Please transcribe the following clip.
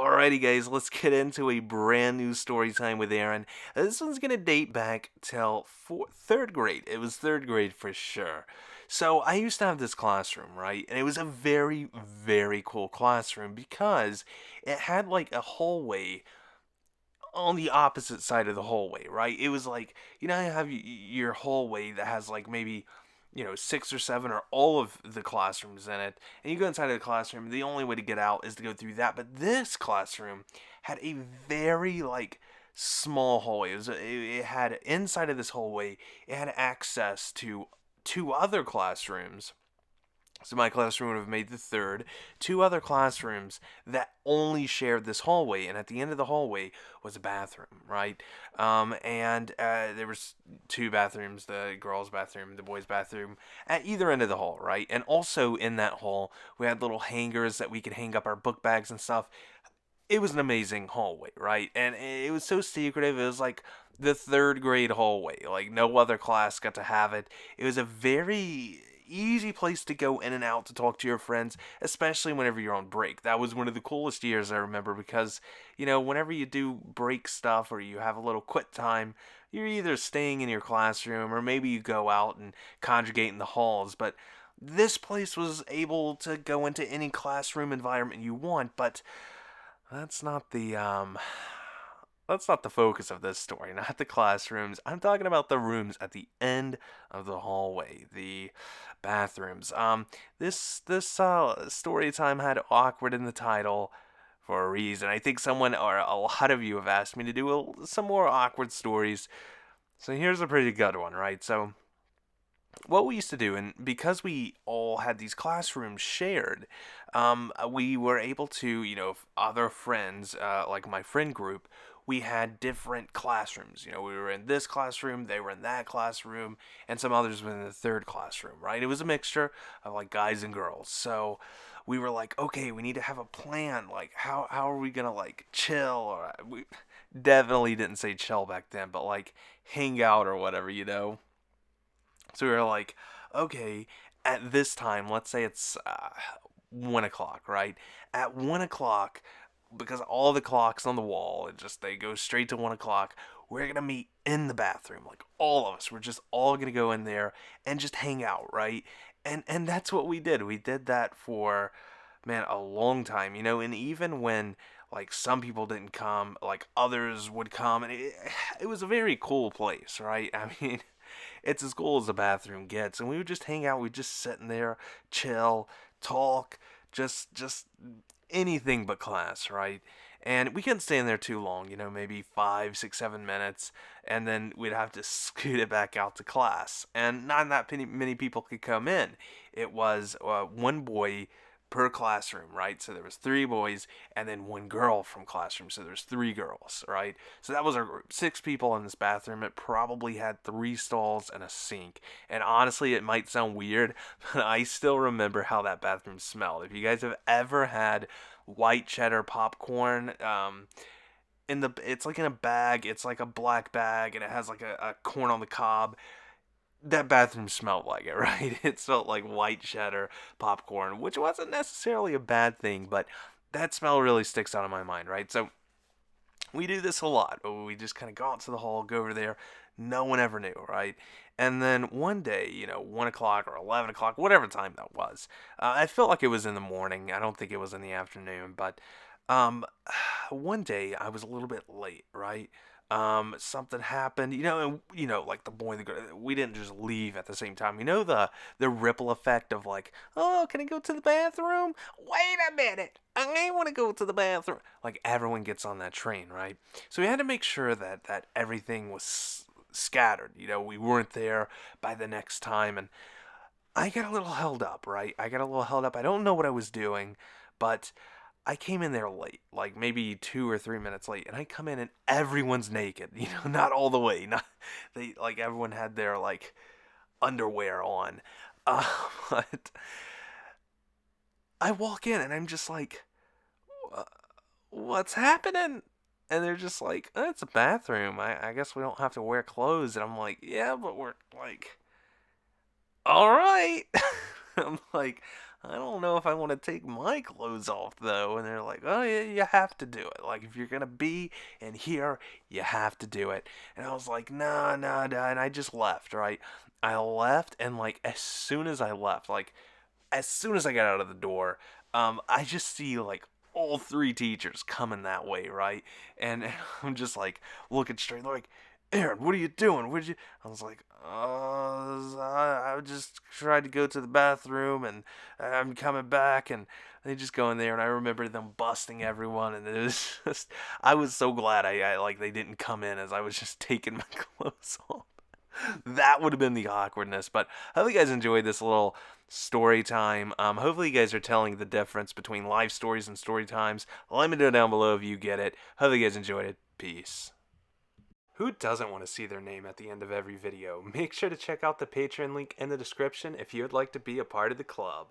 Alrighty, guys, let's get into a brand new story time with Aaron. This one's gonna date back till third grade. It was third grade for sure. So I used to have this classroom, right? And it was a very, very cool classroom because it had like a hallway on the opposite side of the hallway, right? It was like, you know, you have your hallway that has like maybe, six or seven or all of the classrooms in it. And you go inside of the classroom, the only way to get out is to go through that. But this classroom had a very, like, small hallway. It had inside of this hallway, it had access to two other classrooms, so my classroom would have made the third. Two other classrooms that only shared this hallway, and at the end of the hallway was a bathroom, right? And there was two bathrooms: the girls' bathroom, the boys' bathroom, at either end of the hall, right? And also in that hall, we had little hangers that we could hang up our book bags and stuff. It was an amazing hallway, right? And it was so secretive. It was like the third grade hallway. Like no other class got to have it. It was a very easy place to go in and out to talk to your friends, especially whenever you're on break. That was one of the coolest years I remember because, whenever you do break stuff or you have a little quit time, you're either staying in your classroom or maybe you go out and congregate in the halls. But this place was able to go into any classroom environment you want, but that's not the focus of this story, not the classrooms. I'm talking about the rooms at the end of the hallway, the bathrooms. This story time had awkward in the title for a reason. I think someone or a lot of you have asked me to do some more awkward stories. So here's a pretty good one, right? So what we used to do, and because we all had these classrooms shared, we were able to, other friends, like my friend group, we had different classrooms. We were in this classroom, they were in that classroom, and some others were in the third classroom, right? It was a mixture of like guys and girls. So we were like, okay, we need to have a plan. Like, how are we gonna like chill? Or we definitely didn't say chill back then, but like hang out or whatever. So we were like, okay, at this time, let's say it's 1 o'clock, right? At 1 o'clock, because all the clocks on the wall, they go straight to 1 o'clock, we're going to meet in the bathroom. Like, all of us, we're just all going to go in there and just hang out, right? And that's what we did. We did that for, man, a long time, and even when like some people didn't come, like others would come, and it was a very cool place, right? I mean, it's as cool as the bathroom gets. And we would just hang out. We'd just sit in there, chill, talk, just anything but class, right? And we couldn't stay in there too long, maybe 5, 6, 7 minutes, and then we'd have to scoot it back out to class. And not that many people could come in. It was one boy per classroom, right? So there was 3 boys and then 1 girl from classroom. So there's 3 girls, right? So that was our group. 6 people in this bathroom. It probably had 3 stalls and a sink. And honestly, it might sound weird, but I still remember how that bathroom smelled. If you guys have ever had white cheddar popcorn, it's like in a bag. It's like a black bag, and it has like a corn on the cob. That bathroom smelled like it, right? It smelled like white cheddar popcorn, which wasn't necessarily a bad thing, but that smell really sticks out in my mind, right? So we do this a lot. We just kind of go out to the hall, go over there. No one ever knew, right? And then one day, 1 o'clock or 11 o'clock, whatever time that was, I felt like it was in the morning. I don't think it was in the afternoon, but um, one day I was a little bit late, right? Something happened, and like the boy and the girl, we didn't just leave at the same time. The ripple effect of like, oh, can I go to the bathroom? Wait a minute, I want to go to the bathroom. Like everyone gets on that train, right? So we had to make sure that everything was scattered. We weren't there by the next time, and I got a little held up, right? I got a little held up. I don't know what I was doing, but I came in there late, like maybe 2 or 3 minutes late, and I come in and everyone's naked. Not all the way. Not they like everyone had their like underwear on, uh, but I walk in and I'm just like, "What's happening?" And they're just like, "It's a bathroom. I guess we don't have to wear clothes." And I'm like, "Yeah, but we're like, all right." I'm like, I don't know if I want to take my clothes off though. And they're like, oh yeah, you have to do it. Like if you're gonna be in here, you have to do it. And I was like, nah, nah, nah. And I just left, right? I left, and like as soon as I left, like as soon as I got out of the door, I just see like all three teachers coming that way, right? And I'm just like looking straight, like, Aaron, what are you doing? What did you? I was like, I just tried to go to the bathroom, and I'm coming back, and they just go in there, and I remember them busting everyone, and it was just, I was so glad I like they didn't come in as I was just taking my clothes off. That would have been the awkwardness. But I hope you guys enjoyed this little story time. Hopefully you guys are telling the difference between live stories and story times. Let me know down below if you get it. Hope you guys enjoyed it. Peace. Who doesn't want to see their name at the end of every video? Make sure to check out the Patreon link in the description if you would like to be a part of the club.